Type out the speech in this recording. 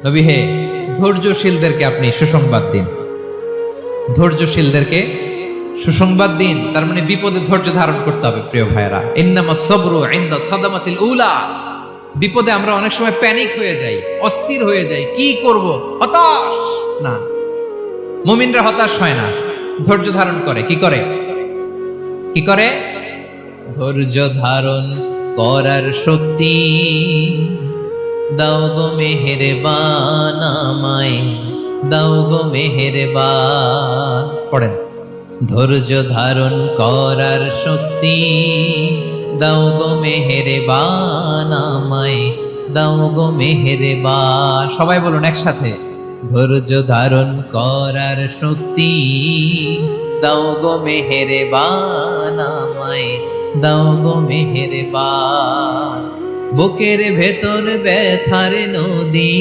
নবী হে, ধৈর্যশীলদেরকে আপনি সুসংবাদ দিন। ধৈর্যশীলদেরকে সুসংবাদ দিন, তার মানে বিপদে ধৈর্য ধারণ করতে হবে। প্রিয় ভাইরা, ইন্নামাস সাবরু ইনদা সাদামাতিল উলা। বিপদে আমরা অনেক সময় প্যানিক হয়ে যাই, অস্থির হয়ে যাই, কি করব, হতাশ। না, মুমিনরা হতাশ হয় না, ধৈর্য ধারণ করে। কি করে? কি করে? ধৈর্য ধারণ করার শক্তি দাও গো মেহেরবান আমায়, দাও গো মেহেরবান। পড়েন, ধৈর্য ধারণ করার শক্তি দাও গো মেহেরবান আমায়, দাও গো মেহেরবান। সবাই বলুন একসাথে, ধৈর্য ধারণ করার শক্তি দাও গো মেহেরবান আমায়, দাও গো মেহেরবান। বুকের ভেতর ব্যথার নদী